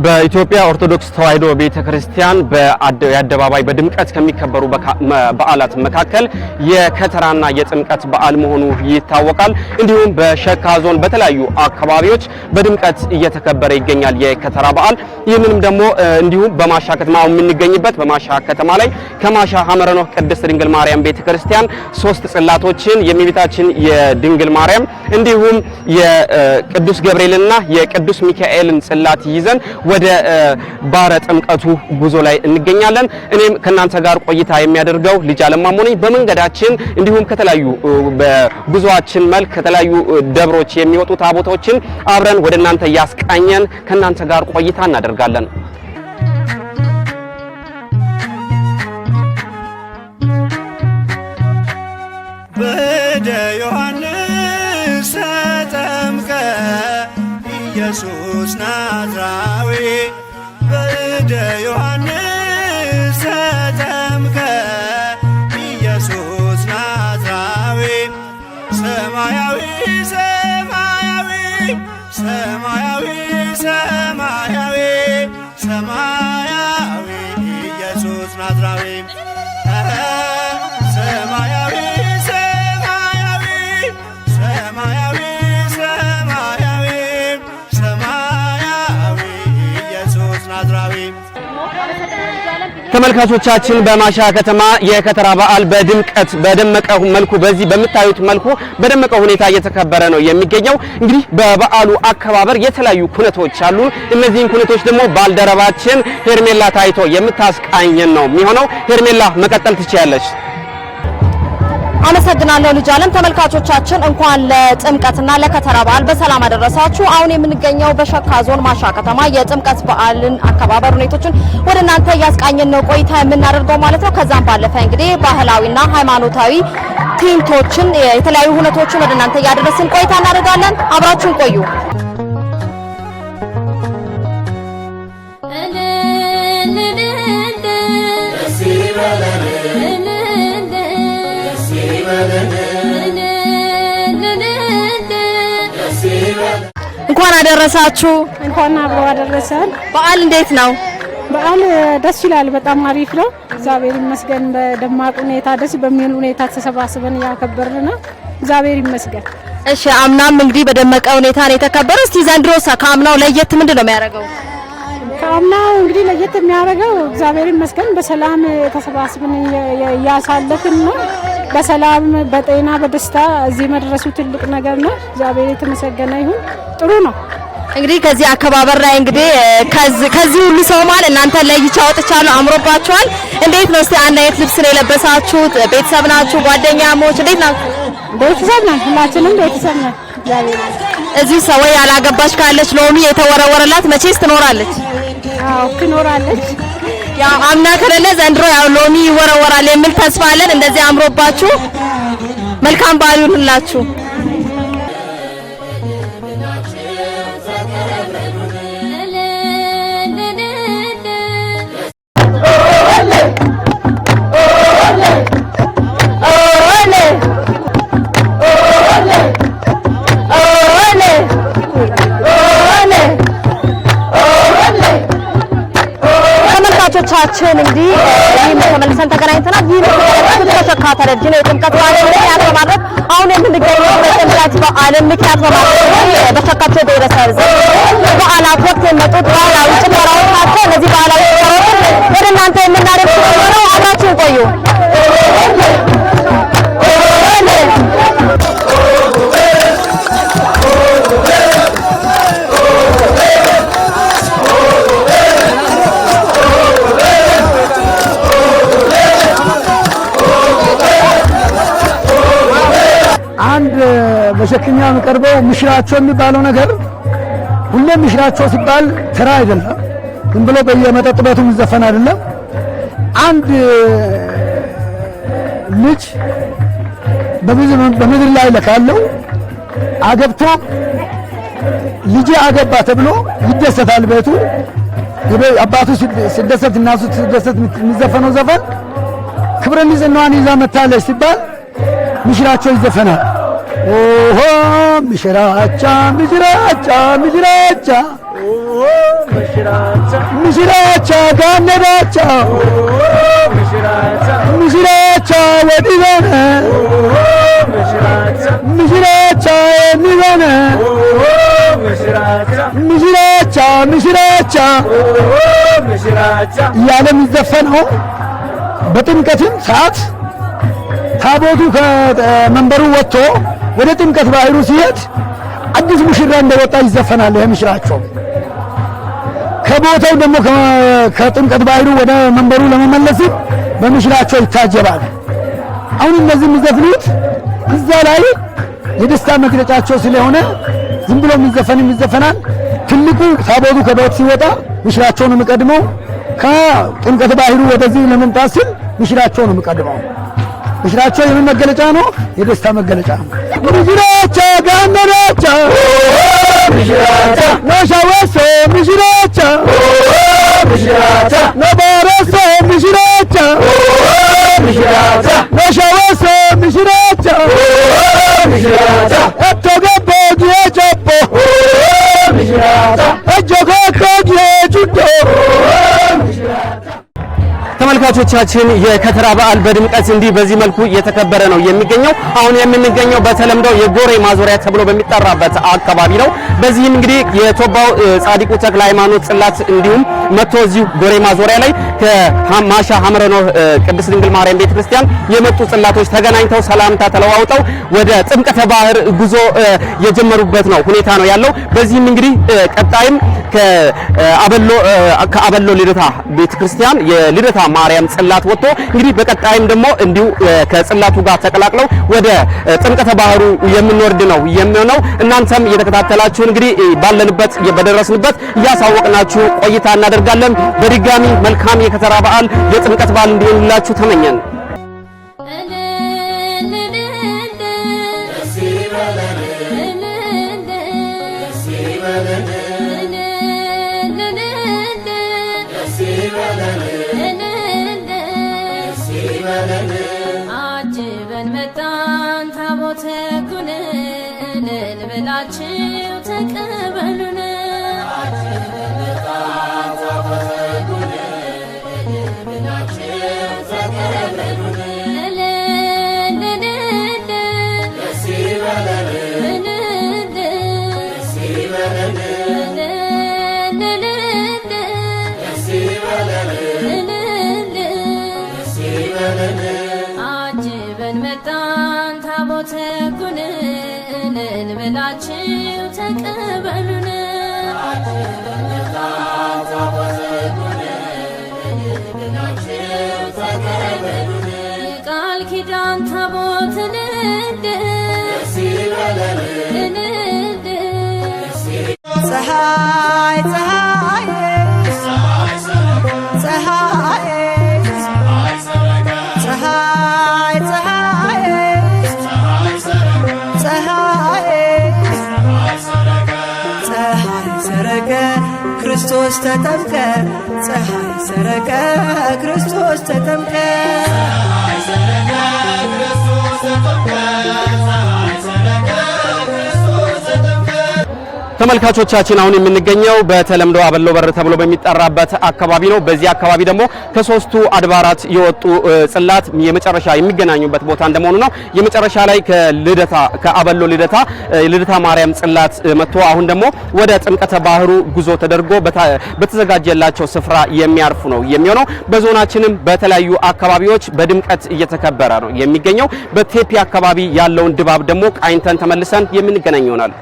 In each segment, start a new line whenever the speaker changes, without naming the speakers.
በኢትዮጵያ ኦርቶዶክስ ተዋሕዶ ቤተክርስቲያን በአደባባይ በድምቀት ከሚከበሩ በዓላት መካከል የከተራና የጥምቀት በዓል መሆኑ ይታወቃል። እንዲሁም በሸካ ዞን በተለያዩ አካባቢዎች በድምቀት እየተከበረ ይገኛል የከተራ በዓል። ይህንንም ደግሞ እንዲሁም በማሻ ከተማ የምንገኝበት በማሻ ከተማ ላይ ከማሻ ሐመረኖህ ቅድስት ድንግል ማርያም ቤተክርስቲያን 3 ጽላቶችን የእመቤታችን የድንግል ማርያም እንዲሁም የቅዱስ ገብርኤልና የቅዱስ ሚካኤልን ጽላት ይዘን ወደ ባረ ጥምቀቱ ጉዞ ላይ እንገኛለን። እኔም ከናንተ ጋር ቆይታ የሚያደርገው ልጅ አለማሙ ነኝ። በመንገዳችን እንዲሁም ከተለያዩ በጉዞአችን መልክ ከተለያዩ ደብሮች የሚወጡ ታቦቶችን አብረን ወደ እናንተ ያስቃኘን ከናንተ ጋር ቆይታ እናደርጋለን።
በደ ዮሐንስ ተጠምቀ ኢየሱስ ናዝራዊ በደ ዮሐንስ ተጠምቀ ኢየሱስ ናዝራዊ ሰማያዊ ሰማያዊ ሰማያዊ ሰማያዊ ሰማያዊ ኢየሱስ ናዝራዊ ሰማያዊ ሰማያዊ ሰማያዊ ሰማያዊ ሰማያዊ ኢየሱስ ናዝራዊ።
ተመልካቾቻችን በማሻ ከተማ የከተራ በዓል በድምቀት በደመቀ መልኩ በዚህ በመታዩት መልኩ በደመቀ ሁኔታ እየተከበረ ነው የሚገኘው። እንግዲህ በበዓሉ አከባበር የተለያዩ ኩነቶች አሉ። እነዚህን ኩነቶች ደግሞ ባልደረባችን ሄርሜላ ታይቶ የምታስቃኘን ነው የሚሆነው። ሄርሜላ መቀጠል ትችያለሽ።
አመሰግናለሁ ልጅ አለም። ተመልካቾቻችን እንኳን ለጥምቀትና ለከተራ በዓል በሰላም አደረሳችሁ። አሁን የምንገኘው በሸካ ዞን ማሻ ከተማ የጥምቀት በዓልን አከባበር ሁኔታዎችን ወደ እናንተ ያስቃኘን ነው ቆይታ የምናደርገው ማለት ነው። ከዛም ባለፈ እንግዲህ ባህላዊና ሃይማኖታዊ ትዕይንቶችን የተለያዩ ሁነቶችን ወደ እናንተ ያደረስን ቆይታ እናደርጋለን። አብራችሁን ቆዩ። እንኳን አደረሳችሁ።
እንኳን አብሮ አደረሰን።
በዓል እንዴት ነው?
በዓል ደስ ይላል። በጣም አሪፍ ነው። እግዚአብሔር ይመስገን። በደማቅ ሁኔታ ደስ በሚል ሁኔታ ተሰባስበን ያከበርን ነው። እግዚአብሔር ይመስገን።
እሺ፣ አምናም እንግዲህ በደመቀ ሁኔታ ነው የተከበረው። እስቲ ዘንድሮስ ከአምናው ለየት ምንድነው የሚያደርገው?
ከአምናው እንግዲህ ለየት የሚያደርገው እግዚአብሔር ይመስገን በሰላም ተሰባስበን ያሳለፍን ነው። በሰላም በጤና በደስታ እዚህ መድረሱ ትልቅ ነገር ነው። እግዚአብሔር የተመሰገነ ይሁን። ጥሩ ነው።
እንግዲህ ከዚህ አከባበር ላይ እንግዲህ ከዚህ ሁሉ ሰው ማለት እናንተ ለይቻ ወጥቻለሁ። አምሮባችኋል። እንዴት ነው? እስቲ አንድ አይነት ልብስ ነው የለበሳችሁት? ቤተሰብ ናችሁ? ጓደኛሞች? እንዴት ናችሁ?
ቤተሰብ ነን። ሁላችንም ቤተሰብ ነን። እግዚአብሔር
እዚህ ሰው ያላገባች ካለች ሎሚ የተወረወረላት መቼስ ትኖራለች?
አዎ ትኖራለች።
ያው አምና ከሌለ ዘንድሮ ያው ሎሚ ይወረወራል የሚል ተስፋ አለን። እንደዚህ አምሮባችሁ መልካም በዓል ይሁንላችሁ። ተመልካቾቻችን እንግዲህ ተመልሰን ተገናኝተናል። ተሸካ ተረጅነ የጥምቀት በዓል ምክንያት በማድረግ አሁን የምንገኘው በጥምቀት በዓል ምክንያት በማድረግ በሸካቸው ብሔረሰብ በዓላት ወቅት የመጡት ባህላዊ ጭፈራዎች ናቸው። እነዚህ ባህላዊ ጭፈራዎች ወደ እናንተ የምናደርግ ነው። አብራችሁን ቆዩ።
በሸክኛ የሚቀርበው ምሽራቸው የሚባለው ነገር ሁሌ ምሽራቸው ሲባል ተራ አይደለም። ዝም ብሎ በየመጠጥ ቤቱ የሚዘፈን አይደለም። አንድ ልጅ በምድር ላይ ለካለው አገብቶ ልጅ አገባ ተብሎ ይደሰታል ቤቱ። አባቱ ሲደሰት እናቱ ሲደሰት የሚዘፈነው ዘፈን ክብረ ንጽሕናዋን ይዛ መታለች ሲባል ምሽራቸው ይዘፈናል። ኦሆ ምሽራቻ ምሽራቻ ምሽራቻ ኦሆ ምሽራቻ ጋነዳቻ ምሽራቻ ወዲበነ ምሽራቻ የሚበነ ምሽራቻ እያለ የሚዘፈነው በጥምቀትም ሰዓት ታቦቱ ከመንበሩ ወጥቶ ወደ ጥምቀት ባህሩ ሲሄድ አዲስ ሙሽራ እንደወጣ ይዘፈናል። የምሽራቸው ከቦታው ደግሞ ከጥምቀት ባህሩ ወደ መንበሩ ለመመለስ በምሽራቸው ይታጀባል። አሁን እነዚህ የሚዘፍኑት እዛ ላይ የደስታ መግለጫቸው ስለሆነ ዝም ብሎ ይዘፈናል። ትልቁ ታቦቱ ከቤት ሲወጣ ምሽራቸውን የሚቀድመው ከጥምቀት ባህሩ ወደዚህ ለመምጣት ሲል ምሽራቸው ነው የሚቀድመው። ምሽራቸው የምን መገለጫ ነው? የደስታ መገለጫ ነው። ምሽራቻ ጋነራቻ ምሽራቻ ነሻወሶ ምሽራቻ ምሽራቻ ነባረሶ ምሽራቻ ምሽራቻ ነሻወሶ ምሽራቻ ምሽራቻ እቶገቦ ጊዮጮቦ ምሽራቻ እጆጎጎ ጊዮጩዶ
ተመልካቾቻችን የከተራ በዓል በድምቀት እንዲህ በዚህ መልኩ እየተከበረ ነው የሚገኘው። አሁን የምንገኘው በተለምዶ የጎሬ ማዞሪያ ተብሎ በሚጠራበት አካባቢ ነው። በዚህም እንግዲህ የቶባው ጻድቁ ተክለ ሃይማኖት ጽላት እንዲሁም መጥቶ እዚሁ ጎሬ ማዞሪያ ላይ ከማሻ ሐምረኖ ቅድስት ድንግል ማርያም ቤተክርስቲያን የመጡ ጽላቶች ተገናኝተው ሰላምታ ተለዋውጠው ወደ ጥምቀተ ባህር ጉዞ የጀመሩበት ነው ሁኔታ ነው ያለው። በዚህም እንግዲህ ቀጣይም ከአበሎ ልደታ ቤተክርስቲያን የልደታ ማርያም ጽላት ወጥቶ እንግዲህ በቀጣይም ደግሞ እንዲሁ ከጽላቱ ጋር ተቀላቅለው ወደ ጥምቀተ ባህሩ የምንወርድ ነው የሚሆነው። እናንተም እየተከታተላችሁ እንግዲህ ባለንበት በደረስንበት እያሳወቅናችሁ ቆይታ እናደርጋለን። በድጋሚ መልካም የከተራ በዓል የጥምቀት በዓል እንዲሆንላችሁ ተመኘን።
አጅበን መጣን ታቦተ ጉን እልል ብላችሁ ተቀበሉን። አጅበን መጣን ታቦተ ጉን እልል ብላችሁ ተቀበሉን። ደስ ይበለን ደስ ይበለን ደስ ይበለን አጅበን መጣን ታቦተ ጉን እልል ብላችሁ ተቀበሉን። አጅበን መጣን ታቦተ ጉን እልል ብላችሁ ተቀበሉን። የቃል ኪዳን ታቦት ደስ ይበለን ፀሐይ ፀሐይ ፀሐይ ክርስቶስ ተጠምቀ ፀሐይ ሰረቀ ክርስቶስ ተጠምቀ
ተመልካቾቻችን አሁን የምንገኘው በተለምዶ አበሎ በር ተብሎ በሚጠራበት አካባቢ ነው። በዚህ አካባቢ ደግሞ ከሶስቱ አድባራት የወጡ ጽላት የመጨረሻ የሚገናኙበት ቦታ እንደመሆኑ ነው። የመጨረሻ ላይ ከአበሎ ልደታ ማርያም ጽላት መጥቶ አሁን ደግሞ ወደ ጥምቀተ ባህሩ ጉዞ ተደርጎ በተዘጋጀላቸው ስፍራ የሚያርፉ ነው የሚሆነው። በዞናችንም በተለያዩ አካባቢዎች በድምቀት እየተከበረ ነው የሚገኘው። በቴፒ አካባቢ ያለውን ድባብ ደግሞ ቃኝተን ተመልሰን የምንገናኝ ይሆናል።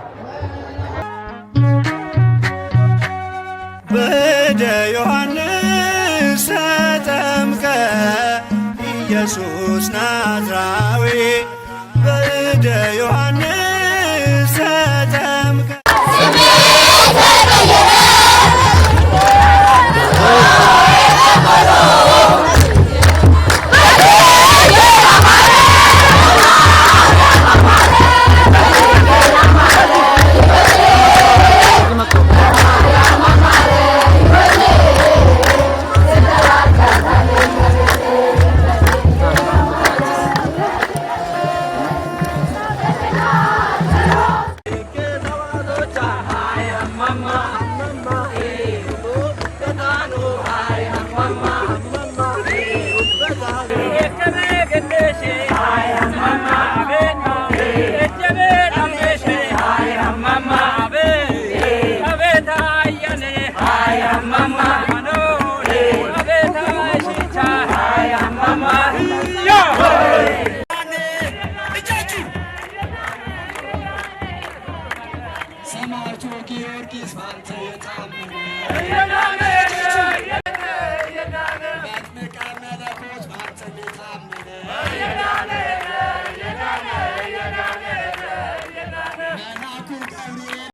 በደ ዮሐንስ ተጠምቀ ኢየሱስ ናዝራዊ በደ ዮሐንስ ተጠምቀ
ሰማዕቱ ጊዮርጊስ ባንተ የታመነ መጥምቀ መለኮት ባንተ የታመነ መልአኩ ገብርኤል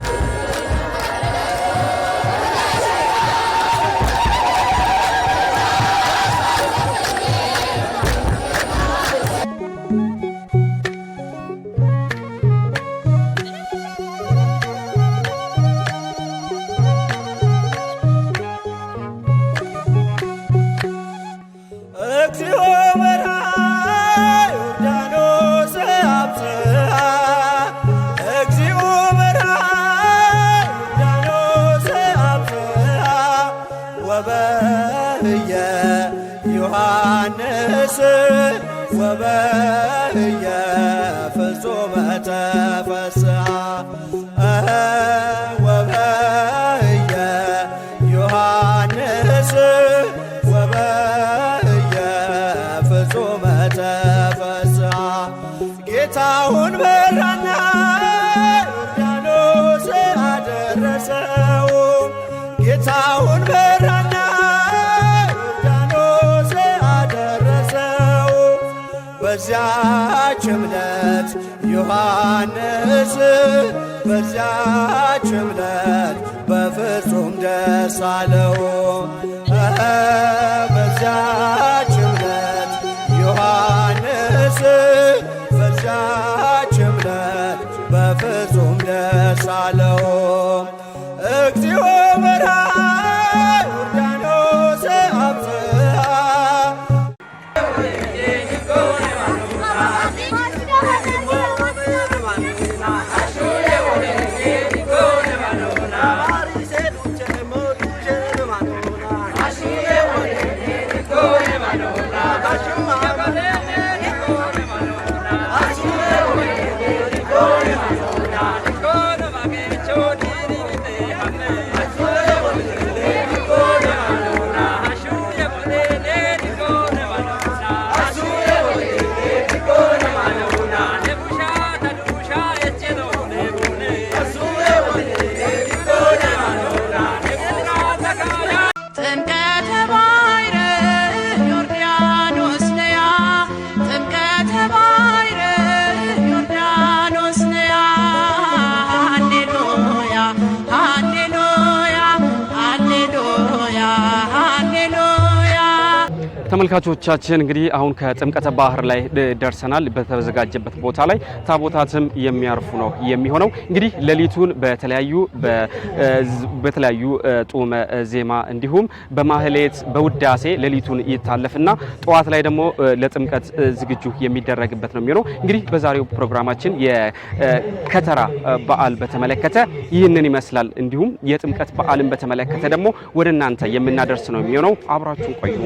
ዮሐንስ ወበየ ፍጹመ ተፈስሐ ወበየ ዮሐንስ ወበየ ፍጹመ ተፈስሐ ጌታውን በራና ዮርዳኖስ አደረሰው ጌታውን በራና በዚያች ዕለት ዮሐንስ በዚያች ዕለት በፍጹም ደስ አለው በዚያች ዕለት ዮሐንስ በዚያች ዕለት በፍጹም ደስ አለው እግዚኦ በራ ዮርዳኖስ አብጽሐ
ተመልካቾቻችን እንግዲህ አሁን ከጥምቀተ ባህር ላይ ደርሰናል። በተዘጋጀበት ቦታ ላይ ታቦታትም የሚያርፉ ነው የሚሆነው። እንግዲህ ሌሊቱን በተለያዩ ጡመ ዜማ እንዲሁም በማህሌት በውዳሴ ሌሊቱን ይታለፍና ጠዋት ላይ ደግሞ ለጥምቀት ዝግጁ የሚደረግበት ነው የሚሆነው። እንግዲህ በዛሬው ፕሮግራማችን የከተራ በዓል በተመለከተ ይህንን ይመስላል። እንዲሁም የጥምቀት በዓልን በተመለከተ ደግሞ ወደ እናንተ የምናደርስ ነው የሚሆነው። አብራችሁን ቆዩ።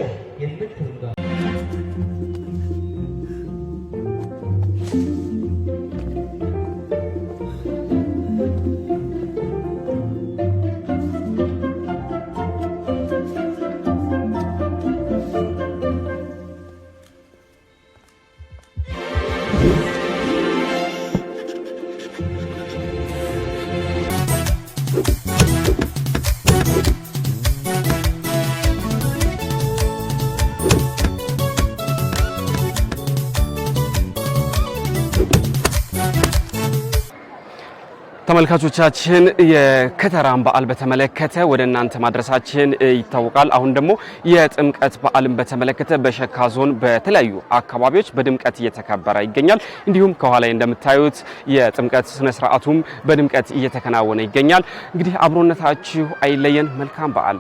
ተመልካቾቻችን የከተራን በዓል በተመለከተ ወደ እናንተ ማድረሳችን ይታወቃል። አሁን ደግሞ የጥምቀት በዓልን በተመለከተ በሸካ ዞን በተለያዩ አካባቢዎች በድምቀት እየተከበረ ይገኛል። እንዲሁም ከኋላ እንደምታዩት የጥምቀት ስነ ስርዓቱም በድምቀት እየተከናወነ ይገኛል። እንግዲህ አብሮነታችሁ አይለየን። መልካም በዓል።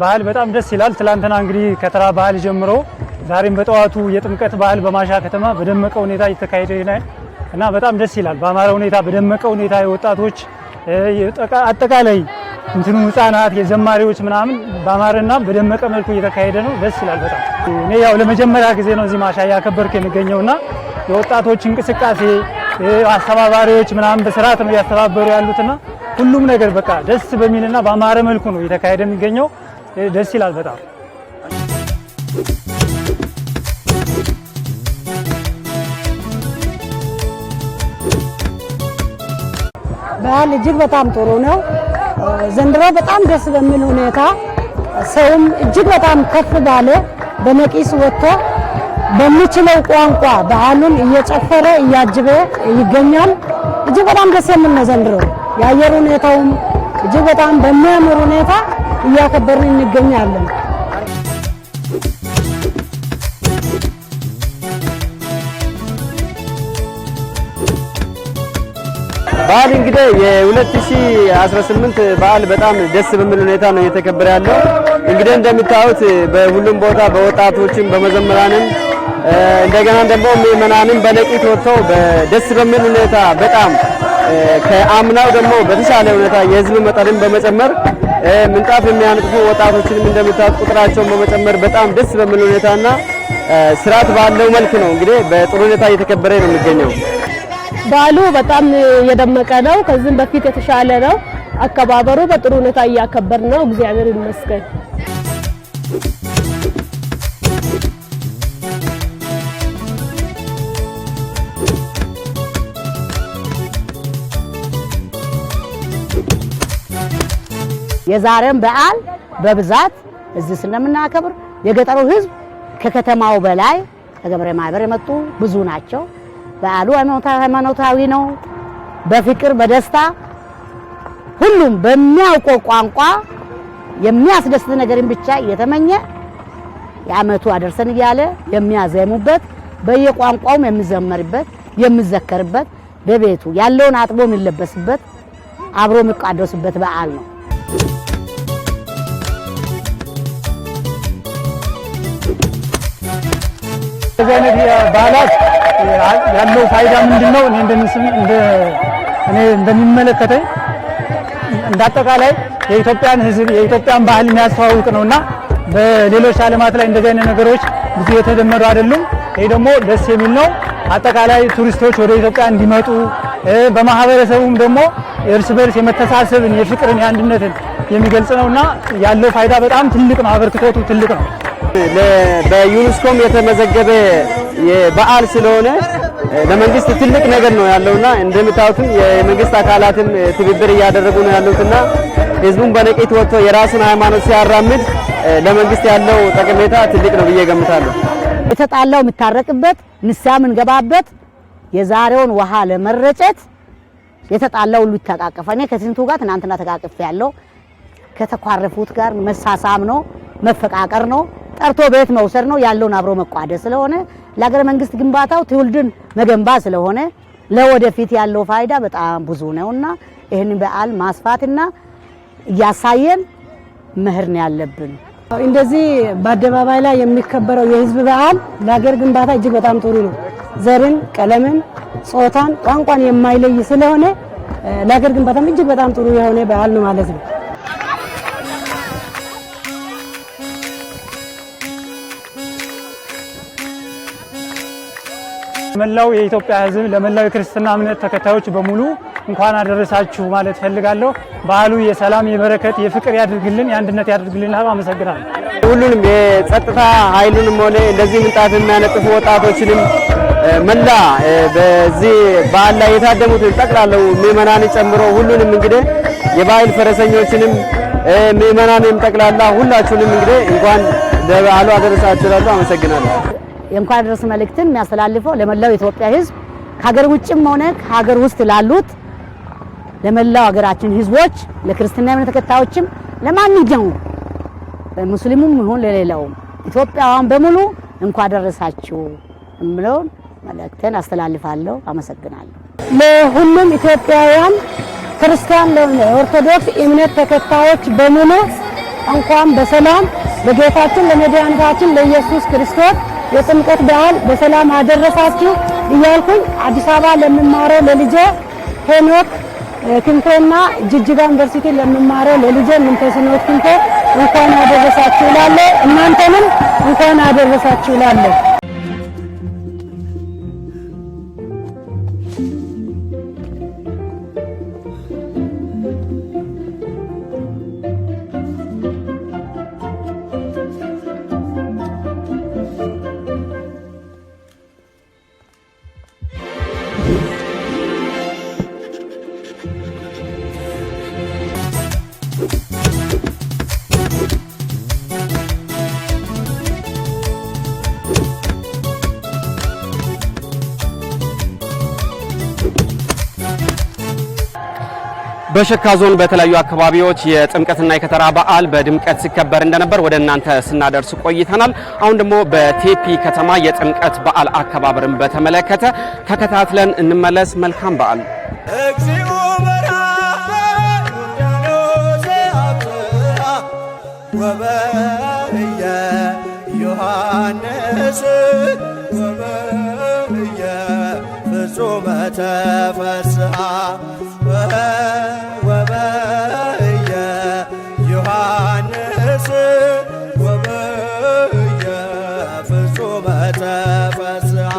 ባህል በጣም ደስ ይላል። ትላንትና እንግዲህ ከተራ ባህል ጀምሮ ዛሬም በጠዋቱ የጥምቀት በዓል በማሻ ከተማ በደመቀ ሁኔታ እየተካሄደ ነው እና በጣም ደስ ይላል። በአማራ ሁኔታ በደመቀ ሁኔታ የወጣቶች አጠቃላይ እንትኑ ህፃናት የዘማሪዎች ምናምን በአማረና በደመቀ መልኩ እየተካሄደ ነው። ደስ ይላል በጣም። እኔ ያው ለመጀመሪያ ጊዜ ነው እዚህ ማሻ ያከበርኩ የሚገኘውና የወጣቶች እንቅስቃሴ አስተባባሪዎች ምናምን በስርዓት ነው ያስተባበሩ ያሉትና ሁሉም ነገር በቃ ደስ በሚልና በአማረ መልኩ ነው እየተካሄደ የሚገኘው። ደስ ይላል በጣም።
በዓል እጅግ በጣም ጥሩ ነው። ዘንድሮ በጣም ደስ በሚል ሁኔታ ሰውም እጅግ በጣም ከፍ ባለ በነቂስ ወጥቶ በሚችለው ቋንቋ በዓሉን እየጨፈረ እያጀበ ይገኛል። እጅግ በጣም ደስ የሚል ነው ዘንድሮ። የአየር ሁኔታውም እጅግ በጣም በሚያምር ሁኔታ እያከበርን እንገኛለን።
በዓል እንግዲህ የ2018 በዓል በጣም ደስ በሚል ሁኔታ ነው እየተከበረ ያለው። እንግዲህ እንደምታዩት በሁሉም ቦታ በወጣቶችም በመዘምራንም እንደገና ደግሞ ምዕመናንም በነቂስ ወጥተው ደስ በሚል ሁኔታ በጣም ከአምናው ደግሞ በተሻለ ሁኔታ የህዝብ መጠንን በመጨመር ምንጣፍ የሚያነጥፉ ወጣቶችንም እንደምታዩት ቁጥራቸውን በመጨመር በጣም ደስ በሚል ሁኔታና ስርዓት ባለው መልክ ነው እንግዲህ በጥሩ ሁኔታ እየተከበረ ነው የሚገኘው።
በዓሉ በጣም የደመቀ ነው። ከዚህም በፊት የተሻለ ነው። አከባበሩ በጥሩ ሁኔታ እያከበር ነው። እግዚአብሔር ይመስገን።
የዛሬን በዓል በብዛት እዚህ ስለምናከብር የገጠሩ ህዝብ ከከተማው በላይ ከገበሬ ማህበር የመጡ ብዙ ናቸው። በዓሉ ሃይማኖታዊ ነው። በፍቅር በደስታ ሁሉም በሚያውቀው ቋንቋ የሚያስደስት ነገርን ብቻ እየተመኘ የዓመቱ አደረሰን እያለ የሚያዘሙበት በየቋንቋውም የሚዘመርበት የሚዘከርበት በቤቱ ያለውን አጥቦ የሚለበስበት አብሮ የሚቋደሱበት በዓል ነው።
እንደዚህ አይነት በዓላት ያለው ፋይዳ ምንድነው? እኔ እንደሚመለከተኝ እንዳጠቃላይ የኢትዮጵያን ህዝብ የኢትዮጵያን ባህል የሚያስተዋውቅ ነውና በሌሎች ዓለማት ላይ እንደዚህ አይነት ነገሮች ብዙ የተለመዱ አይደሉም። ይሄ ደግሞ ደስ የሚል ነው። አጠቃላይ ቱሪስቶች ወደ ኢትዮጵያ እንዲመጡ በማህበረሰቡም ደግሞ እርስ በርስ የመተሳሰብን የፍቅርን የአንድነትን የሚገልጽ ነውና ያለው ፋይዳ በጣም ትልቅ ነው። አበርክቶቱ ትልቅ ነው።
በዩኔስኮም የተመዘገበ የበዓል ስለሆነ ለመንግስት ትልቅ ነገር ነው ያለውና እንደምታዩት የመንግስት አካላትም ትብብር እያደረጉ ነው ያሉትና ህዝቡን በነቂስ ወጥቶ የራሱን ሃይማኖት ሲያራምድ ለመንግስት ያለው ጠቀሜታ ትልቅ ነው ብዬ ገምታለሁ።
የተጣላው የሚታረቅበት ንስሐ የምንገባበት የዛሬውን ውሃ ለመረጨት የተጣላው ሁሉ ይተቃቀፈ። እኔ ከስንቱ ጋር ትናንትና ተቃቅፌ ያለው ከተኳረፉት ጋር መሳሳም ነው መፈቃቀር ነው ጠርቶ ቤት መውሰድ ነው ያለውን አብሮ መቋደስ ስለሆነ ለሀገረ መንግስት ግንባታው ትውልድን መገንባት ስለሆነ ለወደፊት ያለው ፋይዳ በጣም ብዙ ነውና ይሄንን በዓል ማስፋትና እያሳየን መህር ነው ያለብን።
እንደዚህ በአደባባይ ላይ የሚከበረው የህዝብ በዓል ለሀገር ግንባታ እጅግ በጣም ጥሩ ነው። ዘርን፣ ቀለምን፣ ጾታን፣ ቋንቋን የማይለይ ስለሆነ ለሀገር ግንባታም እጅግ በጣም ጥሩ የሆነ በዓል ነው ማለት ነው።
ለመላው የኢትዮጵያ ህዝብ ለመላው የክርስትና እምነት ተከታዮች በሙሉ እንኳን አደረሳችሁ ማለት ፈልጋለሁ። በዓሉ የሰላም የበረከት የፍቅር ያድርግልን የአንድነት ያድርግልን። አመሰግናለሁ።
ሁሉንም የጸጥታ ኃይሉንም ሆነ እንደዚህ ምንጣፍ የሚያነጥፉ ወጣቶችንም መላ በዚህ በዓል ላይ የታደሙትን ጠቅላላው ምዕመናን ጨምሮ ሁሉንም እንግዲህ የባህል ፈረሰኞችንም ምዕመናንም ጠቅላላ ሁላችሁንም እንግዲህ እንኳን ለበዓሉ አደረሳችሁ እላለሁ። አመሰግናለሁ።
የእንኳን አደረሰ መልእክትን የሚያስተላልፈው ለመላው የኢትዮጵያ ህዝብ ከሀገር ውጭም ሆነ ከሀገር ውስጥ ላሉት ለመላው ሀገራችን ህዝቦች ለክርስትና እምነት ተከታዮችም ለማንኛውም በሙስሊሙም ይሁን ለሌላውም ኢትዮጵያውያን በሙሉ እንኳን አደረሳችሁ እምለውን መልእክትን አስተላልፋለሁ። አመሰግናለሁ።
ለሁሉም ኢትዮጵያውያን ክርስቲያን ለሆነ ኦርቶዶክስ እምነት ተከታዮች በሙሉ እንኳን በሰላም ለጌታችን ለመድኃኒታችን ለኢየሱስ ክርስቶስ የጥምቀት በዓል በሰላም አደረሳችሁ እያልኩኝ አዲስ አበባ ለምማረው ለልጄ ሄኖክ ክንፈና ጅጅጋ ዩኒቨርሲቲ ለምማረው ለልጄ ምንተስኖት ክንፈ እንኳን አደረሳችሁ እላለሁ። እናንተንም እንኳን አደረሳችሁ እላለሁ።
በሸካ ዞን በተለያዩ አካባቢዎች የጥምቀትና የከተራ በዓል በድምቀት ሲከበር እንደነበር ወደ እናንተ ስናደርስ ቆይተናል። አሁን ደግሞ በቴፒ ከተማ የጥምቀት በዓል አከባበርን በተመለከተ ተከታትለን እንመለስ። መልካም በዓል።
እግዚኦ ወበየ ዮሐንስ ወበየ ፍጹመ ተፈስሐ ወበየ ዮሐንስ ወበየ ፍጹመ ተፈስሐ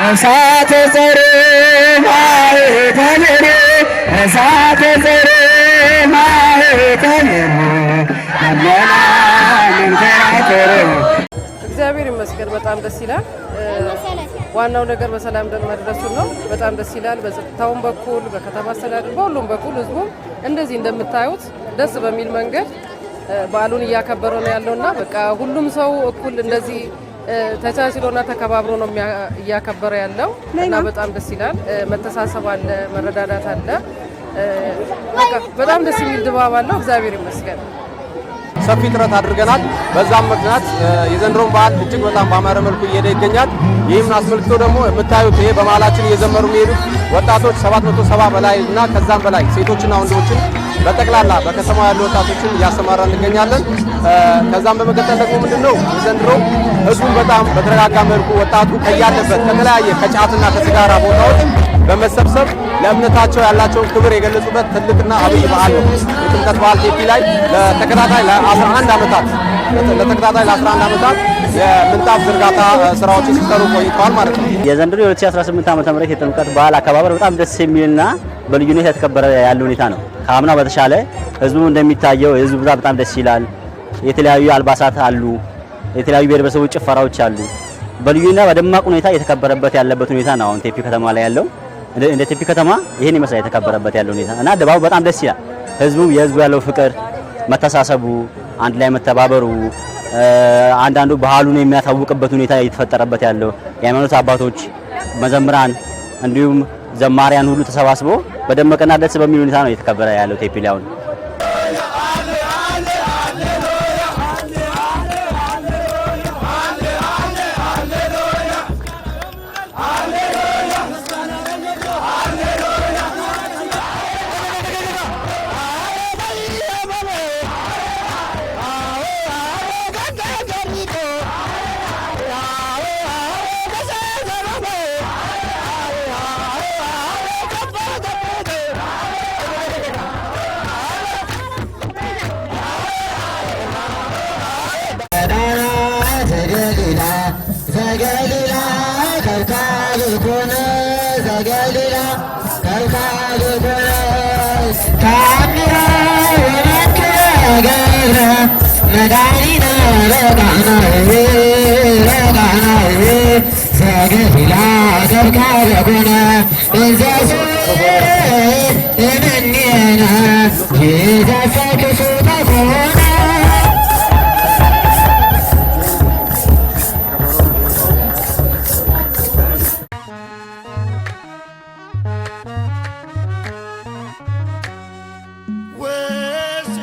እሳተ ዘርማይ ተነሪ እሳተ ዘርማይ ተነሪ ለመና መንከራከረ
እግዚአብሔር ይመስገን በጣም ደስ ይላል። ዋናው ነገር በሰላም መድረሱ ነው። በጣም ደስ ይላል። በጸጥታውም በኩል በከተማ አስተዳደር በሁሉም በኩል ህዝቡ እንደዚህ እንደምታዩት ደስ በሚል መንገድ በዓሉን እያከበረ ነው ያለውና በቃ ሁሉም ሰው እኩል እንደዚህ ተቻችሎና ተከባብሮ ነው እያከበረ ያለው እና በጣም ደስ ይላል። መተሳሰብ አለ፣ መረዳዳት አለ። በቃ በጣም ደስ የሚል ድባብ አለው። እግዚአብሔር ይመስገን።
ሰፊ ጥረት አድርገናል። በዛም ምክንያት የዘንድሮን በዓል እጅግ በጣም ባማረ መልኩ እየሄደ ይገኛል። ይህም አስመልክቶ ደግሞ የምታዩት ይሄ በመሃላችን እየዘመሩ የሚሄዱት ወጣቶች 770 በላይ እና ከዛም በላይ ሴቶችና ወንዶችን በጠቅላላ በከተማው ያሉ ወጣቶችን እያሰማራ እንገኛለን። ከዛም በመቀጠል ደግሞ ምንድነው የዘንድሮ ህዝቡን በጣም በተረጋጋ መልኩ ወጣቱ ከያለበት ከተለያየ ከጫትና ከሲጋራ ቦታዎች በመሰብሰብ ለእምነታቸው ያላቸውን ክብር የገለጹበት ትልቅና አብይ በዓል ነው። የጥምቀት በዓል ቴፒ ላይ ለተከታታይ ለ11 ዓመታት የምንጣፍ ዝርጋታ ስራዎችን ሲሰሩ ቆይተዋል ማለት ነው።
የዘንድሮ የ2018 ዓ.ም የጥምቀት በዓል አከባበር በጣም ደስ የሚልና በልዩነት የተከበረ ያለ ሁኔታ ነው። ከአምናው በተሻለ ህዝቡ እንደሚታየው የህዝቡ ብዛት በጣም ደስ ይላል። የተለያዩ አልባሳት አሉ፣ የተለያዩ ብሔረሰቦች ጭፈራዎች አሉ። በልዩና በደማቅ ሁኔታ የተከበረበት ያለበት ሁኔታ ነው አሁን ቴፒ ከተማ ላይ ያለው። እንደ ቴፒ ከተማ ይሄን ይመስላል የተከበረበት ያለው ሁኔታ እና ድባቡ በጣም ደስ ይላል። የህዝቡ ያለው ፍቅር፣ መተሳሰቡ፣ አንድ ላይ መተባበሩ፣ አንዳንዱ ባህሉን የሚያታውቅበት ሁኔታ እየተፈጠረበት ያለው የሃይማኖት አባቶች፣ መዘምራን እንዲሁም ዘማሪያን ሁሉ ተሰባስቦ በደመቀና ደስ በሚል ሁኔታ ነው እየተከበረ ያለው ቴፒ ላይ አሁን።
ውስተ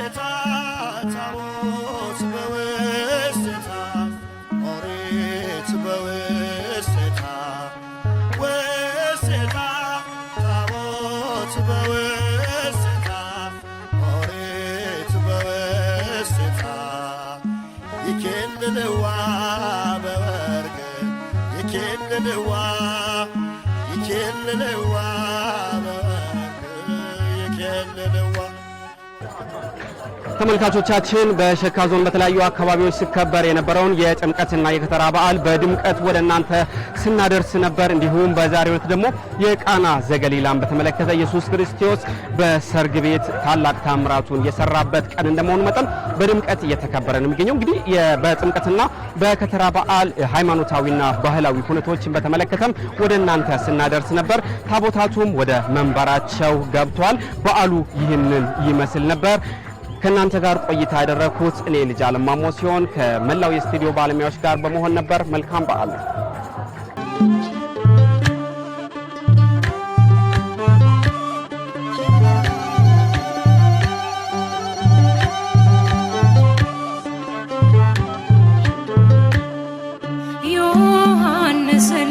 ታቦት በውስተ
ተመልካቾቻችን በሸካ ዞን በተለያዩ አካባቢዎች ሲከበር የነበረውን የጥምቀትና የከተራ በዓል በድምቀት ወደ እናንተ ስናደርስ ነበር። እንዲሁም በዛሬው ዕለት ደግሞ የቃና ዘገሊላን በተመለከተ ኢየሱስ ክርስቶስ በሰርግ ቤት ታላቅ ታምራቱን የሰራበት ቀን እንደመሆኑ መጠን በድምቀት እየተከበረ ነው የሚገኘው። እንግዲህ በጥምቀትና በከተራ በዓል ሃይማኖታዊና ባህላዊ ሁነቶችን በተመለከተም ወደ እናንተ ስናደርስ ነበር። ታቦታቱም ወደ መንበራቸው ገብቷል። በዓሉ ይህንን ይመስል ነበር። ከናንተ ጋር ቆይታ ያደረኩት እኔ ልጅ አለማሞ ሲሆን ከመላው የስቱዲዮ ባለሙያዎች ጋር በመሆን ነበር። መልካም በዓል።
ዮሐንስን